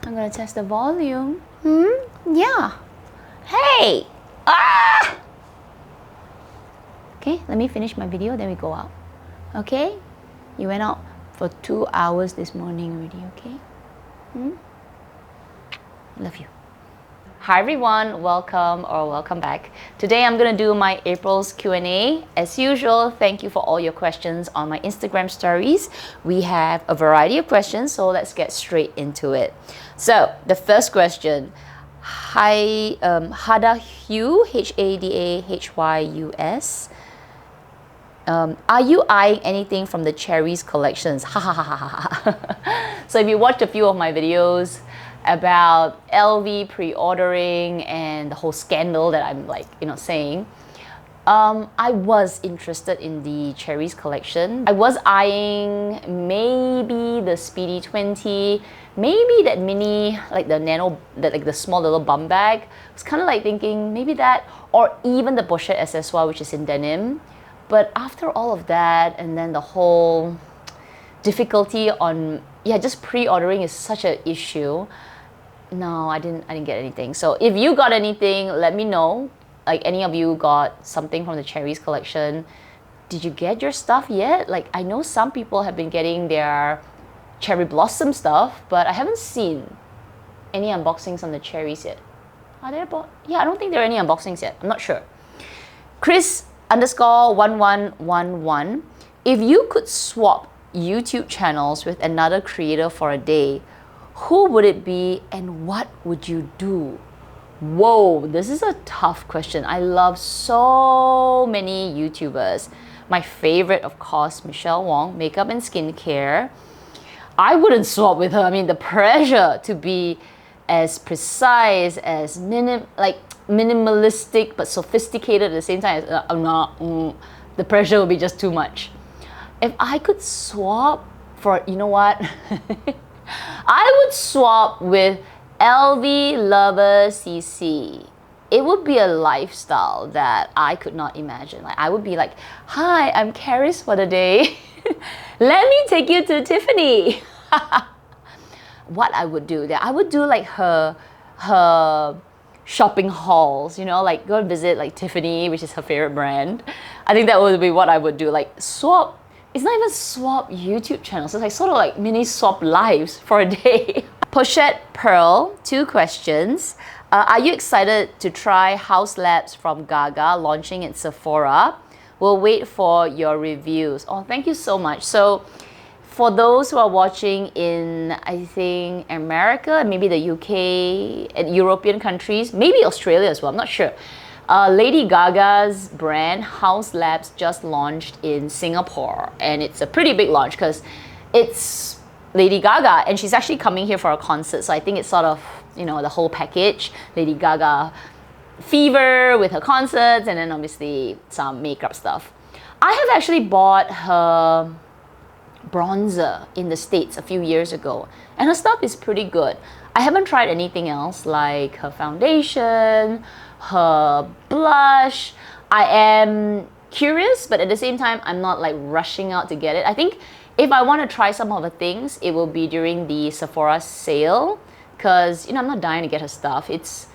I'm gonna test the volume. Yeah. Hey! Ah! Okay, let me finish my video, then we go out. Okay? You went out for 2 hours this morning already, okay? Love you. Hi everyone, welcome back. Today I'm gonna do my April's Q&A. As usual, thank you for all your questions on my Instagram stories. We have a variety of questions, so let's get straight into it. So the first question, hi Hadahus, Hadahus. Are you eyeing anything from the Cerise collections? So if you watched a few of my videos about LV pre-ordering and the whole scandal that I'm saying, I was interested in the Cerise collection. I was eyeing maybe the Speedy 20, maybe that mini, like the nano, the small little bum bag. I was kind of like thinking maybe that, or even the pochette accessory, which is in denim. But after all of that, and then the whole difficulty on just pre-ordering is such an issue. No, I didn't get anything. So if you got anything, let me know. Like, any of you got something from the Cerise collection? Did you get your stuff yet? Like, I know some people have been getting their cherry blossom stuff, but I haven't seen any unboxings on the cherries yet. Are there? Yeah, I don't think there are any unboxings yet. I'm not sure. Chris_1111. If you could swap YouTube channels with another creator for a day, who would it be and what would you do? Whoa, this is a tough question. I love so many YouTubers. My favorite, of course, Michelle Wong, makeup and skincare. I wouldn't swap with her. I mean, the pressure to be as precise, as minimalistic but sophisticated at the same time, the pressure would be just too much. If I could swap for, you know what? I would swap with LV Lover CC. It would be a lifestyle that I could not imagine. Like, I would be like, hi, I'm Caris for the day. Let me take you to Tiffany. What I would do there, I would do like her shopping hauls, like go and visit like Tiffany, which is her favorite brand. I think that would be what I would do. Like, swap. It's not even swap YouTube channels. It's like sort of like mini swap lives for a day. Pochette Pearl, 2 questions. Are you excited to try House Labs from Gaga launching at Sephora? We'll wait for your reviews. Oh, thank you so much. So for those who are watching in, I think, America, and maybe the UK and European countries, maybe Australia as well, I'm not sure. Lady Gaga's brand, House Labs, just launched in Singapore. And it's a pretty big launch because it's Lady Gaga and she's actually coming here for a concert. So I think it's sort of, the whole package. Lady Gaga fever with her concerts and then obviously some makeup stuff. I have actually bought her bronzer in the States a few years ago. And her stuff is pretty good. I haven't tried anything else like her foundation, her blush. I am curious, but at the same time, I'm not like rushing out to get it. I think if I want to try some of the things, it will be during the Sephora sale because, I'm not dying to get her stuff. It's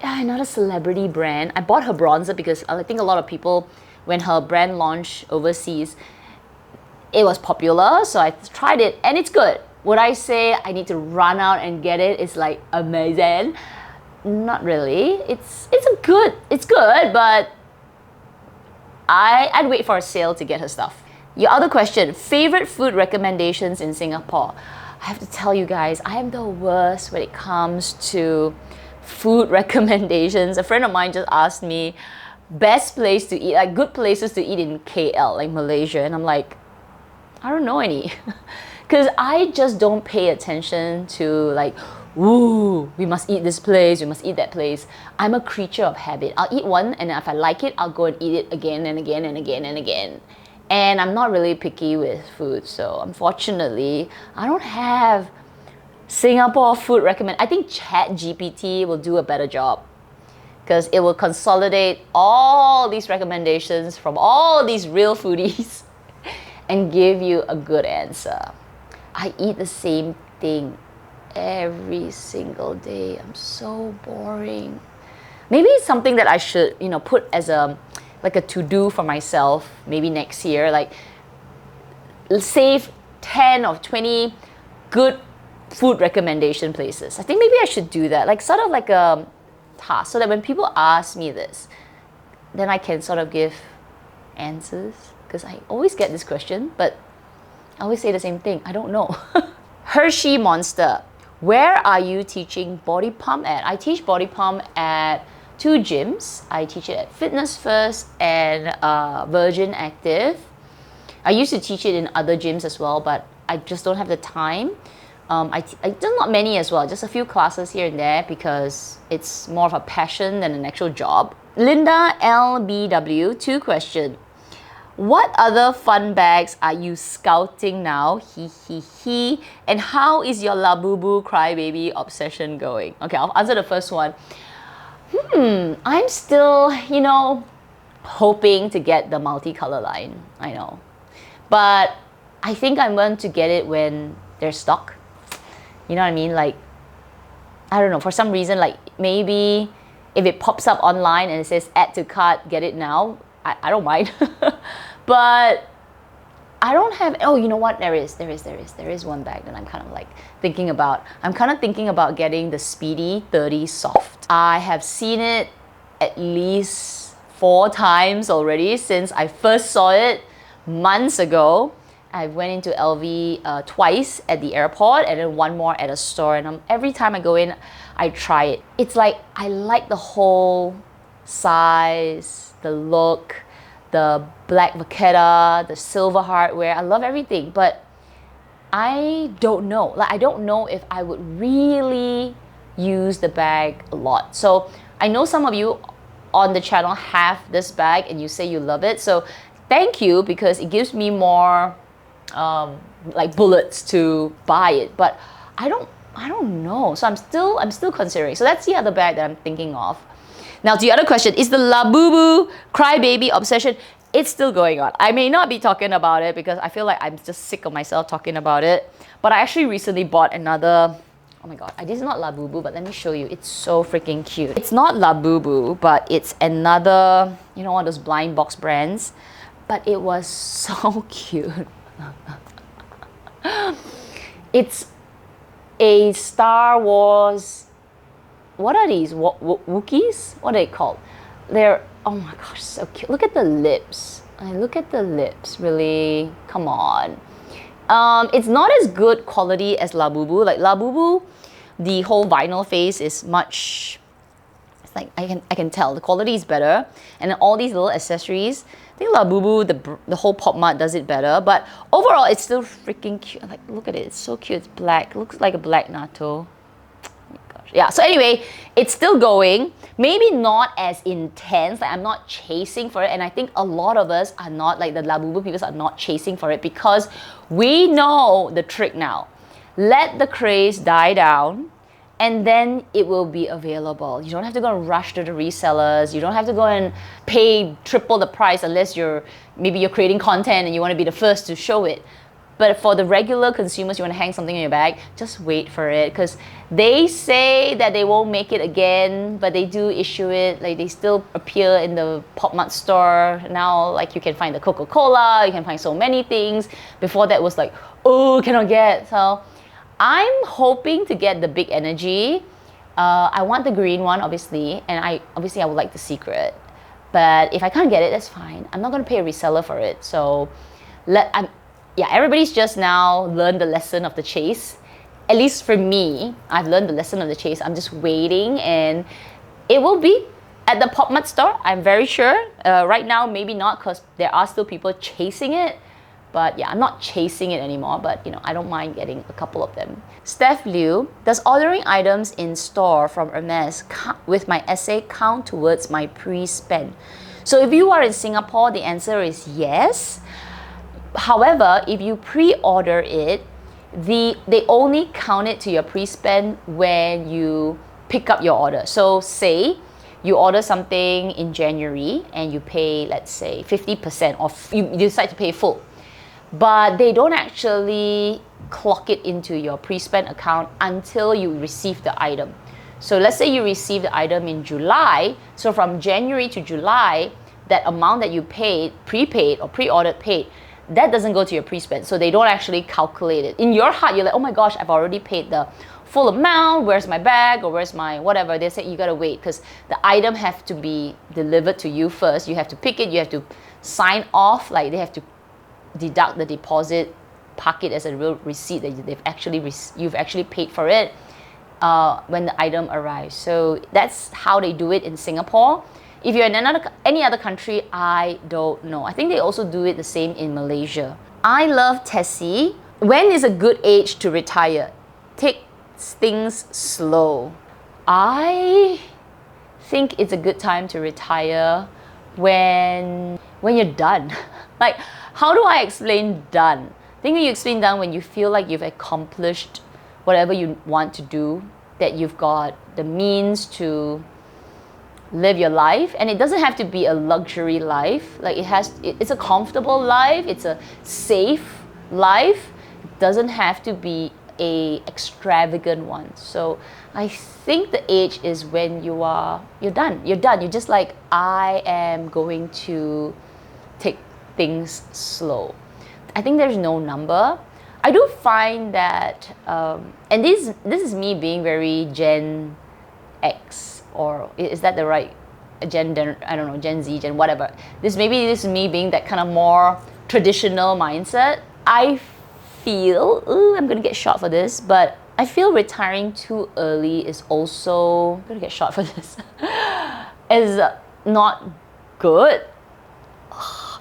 not a celebrity brand. I bought her bronzer because I think a lot of people, when her brand launched overseas, it was popular, so I tried it and it's good. Would I say I need to run out and get it? It's like amazing. Not really. It's good, but I'd wait for a sale to get her stuff. Your other question, favorite food recommendations in Singapore. I have to tell you guys, I am the worst when it comes to food recommendations. A friend of mine just asked me best place to eat, like good places to eat in KL, like Malaysia, and I'm like, I don't know any. Because I just don't pay attention to like, ooh, we must eat this place, we must eat that place. I'm a creature of habit. I'll eat one and if I like it, I'll go and eat it again and again and again and again. And I'm not really picky with food. So unfortunately, I don't have Singapore food recommend. I think ChatGPT will do a better job because it will consolidate all these recommendations from all these real foodies and give you a good answer. I eat the same thing every single day. I'm so boring. Maybe it's something that I should, you know, put as a to-do for myself, maybe next year, like save 10 or 20 good food recommendation places. I think maybe I should do that, like sort of like a task, so that when people ask me this, then I can sort of give answers, because I always get this question, but I always say the same thing. I don't know. Hershey Monster, where are you teaching body pump at? I teach body pump at 2 gyms. I teach it at Fitness First and Virgin Active. I used to teach it in other gyms as well, but I just don't have the time. I do not many as well, just a few classes here and there, because it's more of a passion than an actual job. Linda LBW, 2 questions. What other fun bags are you scouting now? He he he. And how is your Labubu crybaby obsession going? Okay, I'll answer the first one. I'm still, you know, hoping to get the multicolor line. I know. But I think I'm going to get it when there's stock. You know what I mean? Like, I don't know, for some reason, like maybe if it pops up online and it says add to cart, get it now, I don't mind. But I don't have, oh, you know what? There is one bag that I'm kind of like thinking about. I'm kind of thinking about getting the Speedy 30 Soft. I have seen it at least 4 times already since I first saw it months ago. I went into LV twice at the airport and then one more at a store, and every time I go in, I try it. It's like, I like the whole size, the look, the black vachetta, the silver hardware. I love everything, but I don't know. Like, I don't know if I would really use the bag a lot. So I know some of you on the channel have this bag and you say you love it. So thank you, because it gives me more like bullets to buy it. But I don't know. So I'm still considering. So that's the other bag that I'm thinking of. Now, to the other question, is the Labubu crybaby obsession? It's still going on. I may not be talking about it because I feel like I'm just sick of myself talking about it. But I actually recently bought another, oh my god, this is not Labubu, but let me show you. It's so freaking cute. It's not Labubu, but it's another, you know, one of those blind box brands. But it was so cute. It's a Star Wars, what are these? Wookiees? What are they called? They're, oh my gosh, so cute. Look at the lips. Look at the lips, really. Come on. It's not as good quality as Labubu. Like Labubu, the whole vinyl face is much, it's like, I can tell the quality is better. And then all these little accessories, I think Labubu, the whole pop mart does it better. But overall, it's still freaking cute. Like, look at it. It's so cute. It's black. It looks like a black natto. Yeah, so anyway, it's still going. Maybe not as intense. Like, I'm not chasing for it. And I think a lot of us are not, like the Labubu people are not chasing for it, because we know the trick now. Let the craze die down, and then it will be available. You don't have to go and rush to the resellers. You don't have to go and pay triple the price unless maybe you're creating content and you want to be the first to show it. But for the regular consumers, you want to hang something in your bag, just wait for it, because they say that they won't make it again, but they do issue it. Like, they still appear in the Pop Mart store now. Like, you can find the Coca-Cola, you can find so many things. Before that was like, oh, cannot get. So I'm hoping to get the Big Energy. I want the green one, obviously, and I would like the secret. But if I can't get it, that's fine. I'm not going to pay a reseller for it. So yeah, everybody's just now learned the lesson of the chase. At least for me, I've learned the lesson of the chase. I'm just waiting, and it will be at the Pop Mart store, I'm very sure. Right now, maybe not, because there are still people chasing it. But yeah, I'm not chasing it anymore, but you know, I don't mind getting a couple of them. Steph Liu, does ordering items in store from Hermes with my essay count towards my pre-spend? So if you are in Singapore, the answer is yes. However, if you pre-order it, they only count it to your pre-spend when you pick up your order. So say you order something in January and you pay, let's say, 50%, or you decide to pay full. but they don't actually clock it into your pre-spend account until you receive the item. So let's say you receive the item in July. So from January to July, that amount that you paid, prepaid or pre-ordered paid, that doesn't go to your pre-spend. So they don't actually calculate it. In your heart, you're like, oh my gosh, I've already paid the full amount. Where's my bag or where's my whatever? They say you gotta wait because the item have to be delivered to you first. You have to pick it. You have to sign off. Like they have to deduct the deposit, park it as a real receipt that you've actually paid for it when the item arrives. So that's how they do it in Singapore. If you're in any other country, I don't know. I think they also do it the same in Malaysia. I love Tessie. When is a good age to retire? Take things slow. I think it's a good time to retire when you're done. Like, how do I explain done? I think when you explain done when you feel like you've accomplished whatever you want to do, that you've got the means to live your life, and it doesn't have to be a luxury life. Like it's a comfortable life, it's a safe life. It doesn't have to be a extravagant one. So I think the age is when you're done. You're just like, I am going to take things slow. I think there's no number. I do find that, and this is me being very Gen X, or is that the right gender? I don't know, Gen Z, Gen whatever. This is me being that kind of more traditional mindset. I feel, I'm gonna get shot for this, but I feel retiring too early is also, I'm gonna get shot for this, is not good.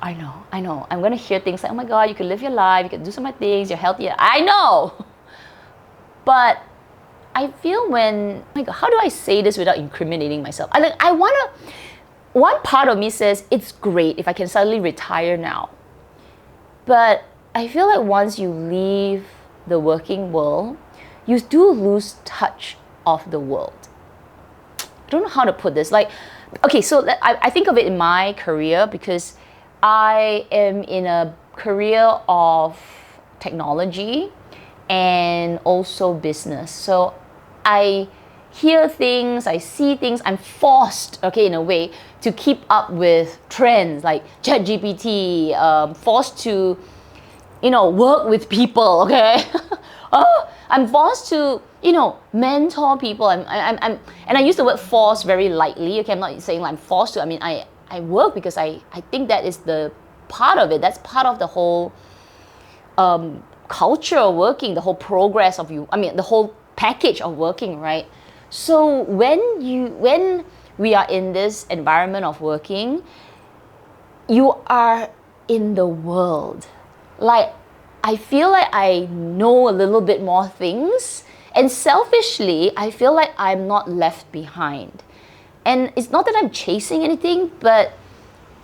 I know. I'm gonna hear things like, oh my God, you can live your life, you can do so many things, you're healthier. I know! But I feel how do I say this without incriminating myself? One part of me says, it's great if I can suddenly retire now. But I feel like once you leave the working world, you do lose touch of the world. I don't know how to put this. Like, okay, so I think of it in my career because I am in a career of technology and also business. So I hear things, I see things, I'm forced, okay, in a way, to keep up with trends like ChatGPT, forced to, work with people, okay? I'm forced to, mentor people. And I use the word force very lightly, okay? I'm not saying like I'm forced to. I mean, I work because I think that is the part of it. That's part of the whole culture of working, the whole progress of the whole package of working, right? So when we are in this environment of working, you are in the world. Like, I feel like I know a little bit more things, and selfishly, I feel like I'm not left behind. And it's not that I'm chasing anything, but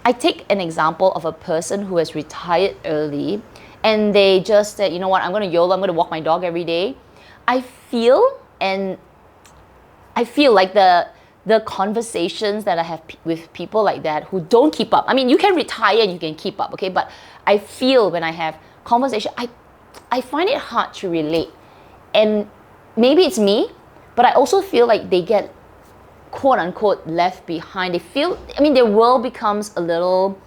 I take an example of a person who has retired early and they just said, you know what, I'm going to YOLO, I'm going to walk my dog every day. I feel like the conversations that I have with people like that who don't keep up. I mean, you can retire and you can keep up, okay? But I feel when I have conversation, I find it hard to relate. And maybe it's me, but I also feel like they get quote unquote left behind. Their world becomes a little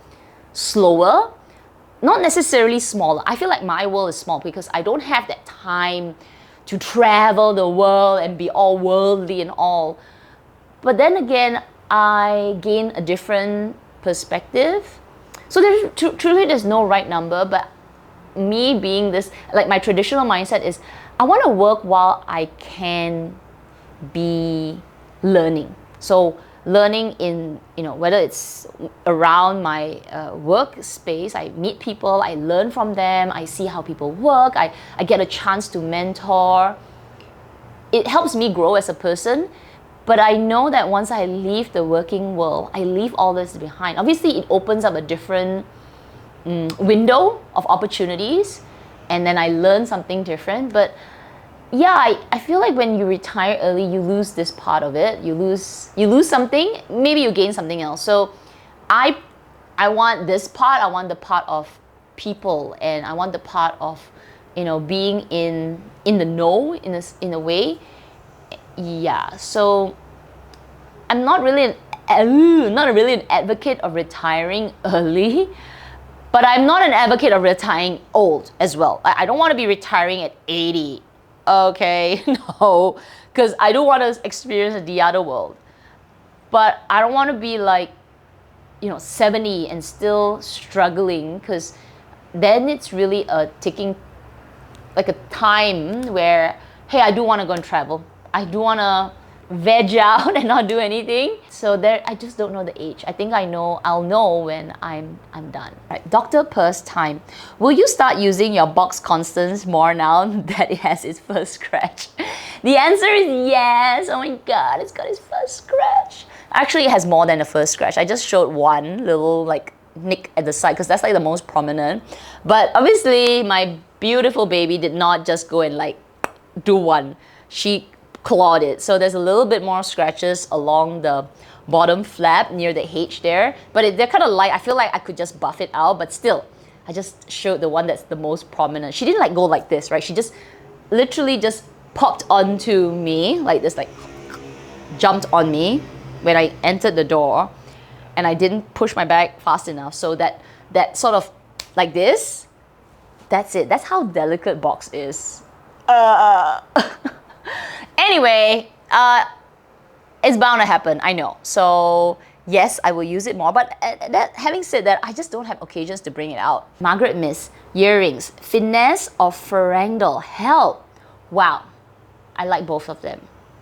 slower, not necessarily smaller. I feel like my world is small because I don't have that time to travel the world and be all worldly and all. But then again, I gain a different perspective. So there's no right number, but me being this, like my traditional mindset is, I want to work while I can be learning. So learning in, whether it's around my workspace, I meet people, I learn from them, I see how people work, I get a chance to mentor. It helps me grow as a person. But I know that once I leave the working world, I leave all this behind. Obviously, it opens up a different window of opportunities, and then I learn something different. But yeah, I feel like when you retire early, you lose this part of it. You lose something, maybe you gain something else. So I want this part. I want the part of people, and I want the part of, you know, being in the know in a way. Yeah, so I'm not really an advocate of retiring early, but I'm not an advocate of retiring old as well. I don't want to be retiring at 80. Okay, no, because I don't want to experience the other world. But I don't want to be like, you know, 70 and still struggling, because then it's really a ticking, like a time where, hey, I do want to go and travel. I do want to veg out and not do anything. So there, I just don't know the age. I think I'll know when I'm done. Right, Dr. Purse time. Will you start using your box Constance more now that it has its first scratch? The answer is yes. Oh my God, it's got its first scratch. Actually, it has more than the first scratch. I just showed one little like nick at the side because that's like the most prominent. But obviously, my beautiful baby did not just go and like do one. She clawed it. So there's a little bit more scratches along the bottom flap near the H there. But they're kind of light. I feel like I could just buff it out, but still, I just showed the one that's the most prominent. She didn't like go like this, right? She just literally just popped onto me like this, like jumped on me when I entered the door, and I didn't push my bag fast enough. So that sort of like this, that's it. That's how delicate box is. Anyway, it's bound to happen, I know. So yes, I will use it more. But having said that, I just don't have occasions to bring it out. Margaret Miss, earrings, finesse or farandole? Help. Wow, I like both of them.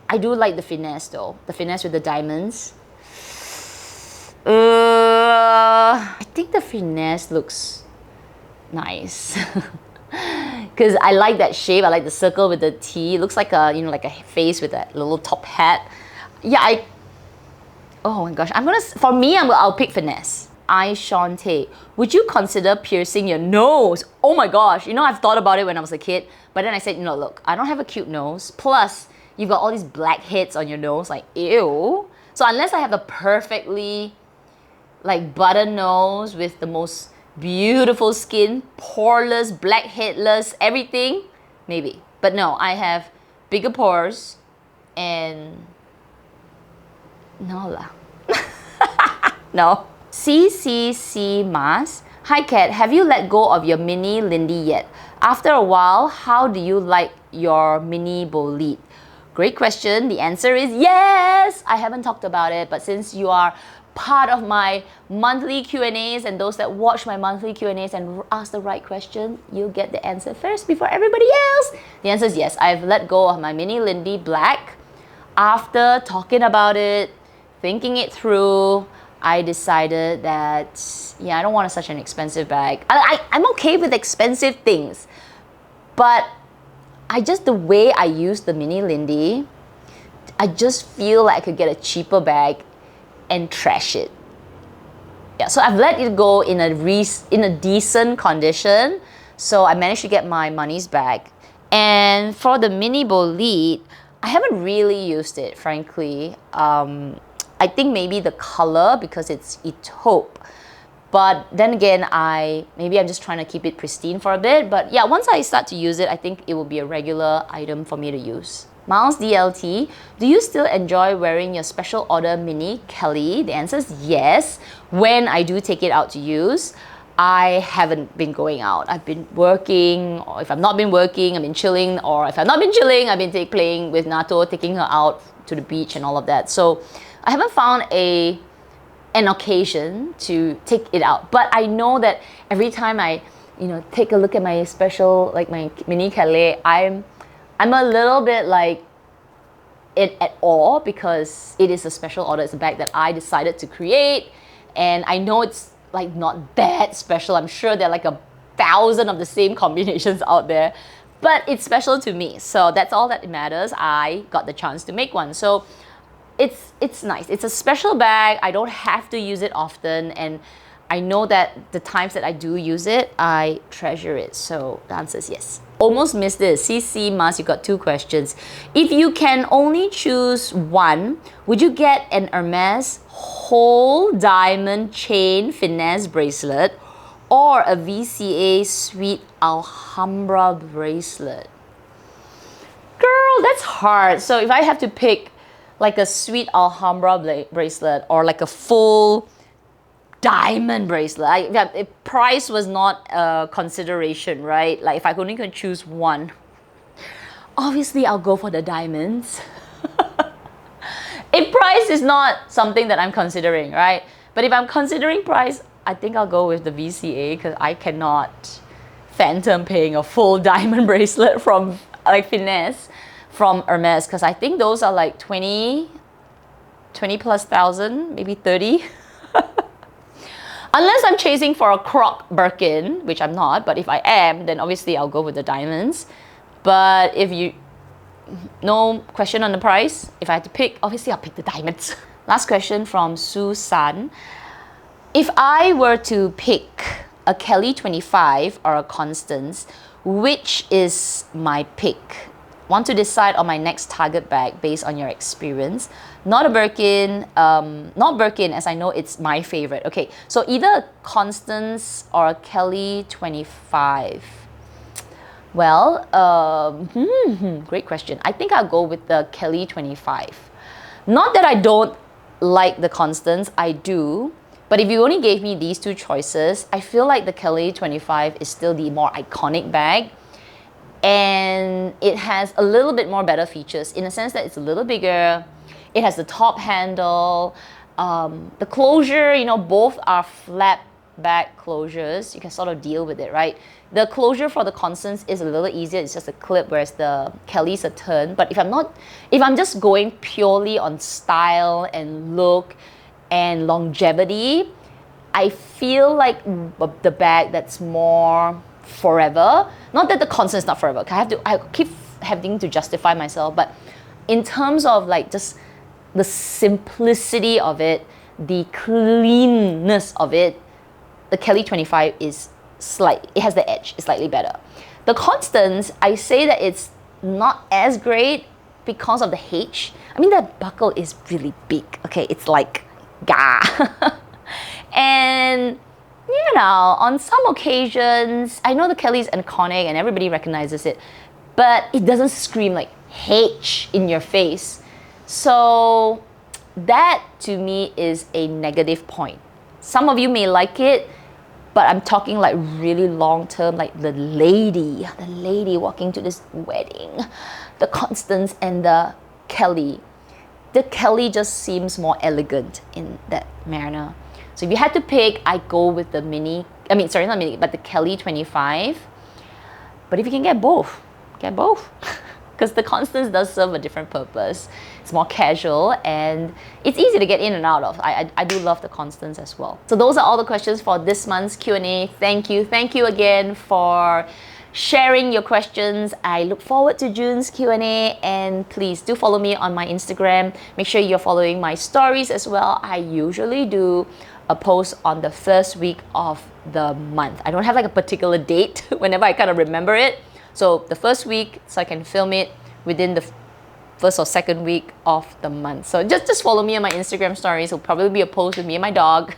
I do like the finesse though. The finesse with the diamonds. I think the finesse looks nice. Because I like that shape. I like the circle with the T. It looks like a, you know, like a face with that little top hat. Yeah, oh my gosh. I'll pick finesse. Shante, would you consider piercing your nose? Oh my gosh. You know, I've thought about it when I was a kid, but then I said, you know, look, I don't have a cute nose. Plus, you've got all these blackheads on your nose, like, ew. So unless I have a perfectly, like, butter nose with the most beautiful skin, poreless, blackheadless, everything, maybe. But no, I have bigger pores and no lah. No. CCC Mas. Hi Kat, have you let go of your mini Lindy yet? After a while, how do you like your mini bolide? Great question. The answer is yes. I haven't talked about it, but since you are part of my monthly Q&As, and those that watch my monthly Q&As and ask the right question, you'll get the answer first before everybody else. The answer is yes. I've let go of my mini Lindy black. After talking about it, thinking it through, I decided that, yeah, I don't want such an expensive bag. I'm okay with expensive things, but the way I use the mini Lindy, I just feel like I could get a cheaper bag and trash it. Yeah, so I've let it go in a decent condition, so I managed to get my money's back. And for the mini bolide, I haven't really used it, frankly. I think maybe the color, because it's taupe. But then again, maybe I'm just trying to keep it pristine for a bit. But yeah, once I start to use it, I think it will be a regular item for me to use. Miles DLT, do you still enjoy wearing your special order mini KatL? The answer is yes. When I do take it out to use, I haven't been going out. I've been working, or if I've not been working, I've been chilling, or if I've not been chilling, I've been playing with Nato, taking her out to the beach and all of that. So I haven't found an occasion to take it out. But I know that every time I, take a look at my special, like my mini KatL, I'm a little bit like at awe, because it is a special order. It's a bag that I decided to create, and I know it's like not that special. I'm sure there are like 1,000 of the same combinations out there, but it's special to me. So that's all that matters. I got the chance to make one. So it's nice. It's a special bag. I don't have to use it often, and I know that the times that I do use it, I treasure it. So the answer is yes. Almost missed this. CC Mas, you got 2 questions. If you can only choose one, would you get an Hermes whole diamond chain finesse bracelet or a VCA Sweet Alhambra bracelet? Girl, that's hard. So if I have to pick like a Sweet Alhambra bracelet or like a full diamond bracelet, price was not a consideration, right? Like if I only could choose one, obviously I'll go for the diamonds. If price is not something that I'm considering, right? But if I'm considering price, I think I'll go with the VCA because I cannot phantom paying a full diamond bracelet from like Finesse from Hermes, because I think those are like 20 plus thousand, maybe 30. Unless I'm chasing for a croc Birkin, which I'm not, but if I am, then obviously I'll go with the diamonds. But if you, no question on the price, if I had to pick, obviously I'll pick the diamonds. Last question from Susan. If I were to pick a KatL 25 or a Constance, which is my pick? Want to decide on my next target bag based on your experience. Not a Birkin, not Birkin as I know it's my favorite. Okay, so either a Constance or a KatL 25. Well, great question. I think I'll go with the KatL 25. Not that I don't like the Constance, I do. But if you only gave me these two choices, I feel like the KatL 25 is still the more iconic bag. And it has a little bit more better features in the sense that it's a little bigger. It has the top handle. The closure, you know, both are flap back closures. You can sort of deal with it, right? The closure for the Constance is a little easier. It's just a clip, whereas the KatL is a turn. But if I'm just going purely on style and look and longevity, I feel like the bag that's more forever. Not that the Constance is not forever. I keep having to justify myself, but in terms of like just the simplicity of it, the cleanness of it, the KatL 25 is it has the edge, it's slightly better. The Constance, I say that it's not as great because of the H. I mean, that buckle is really big. Okay, it's like, gah. And you know, on some occasions, I know the KatL is iconic and everybody recognizes it, but it doesn't scream like H in your face. So that to me is a negative point. Some of you may like it, but I'm talking like really long term, like the lady walking to this wedding, the Constance and the KatL. The KatL just seems more elegant in that manner. So if you had to pick, I go with the but the KatL 25. But if you can get both, get both. Because the Constance does serve a different purpose. It's more casual and it's easy to get in and out of. I do love the Constance as well. So those are all the questions for this month's Q&A. Thank you. Thank you again for sharing your questions. I look forward to June's Q&A, and please do follow me on my Instagram. Make sure you're following my stories as well. I usually do a post on the first week of the month. I don't have like a particular date whenever I kind of remember it. So the first week, so I can film it within the first or second week of the month. So just follow me on my Instagram stories. It'll probably be a post with me and my dog,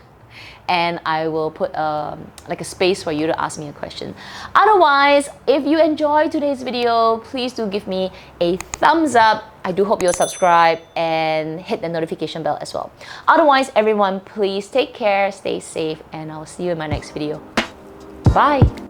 and I will put like a space for you to ask me a question. Otherwise, if you enjoyed today's video, please do give me a thumbs up. I do hope you'll subscribe and hit the notification bell as well. Otherwise, everyone, please take care, stay safe, and I'll see you in my next video. Bye.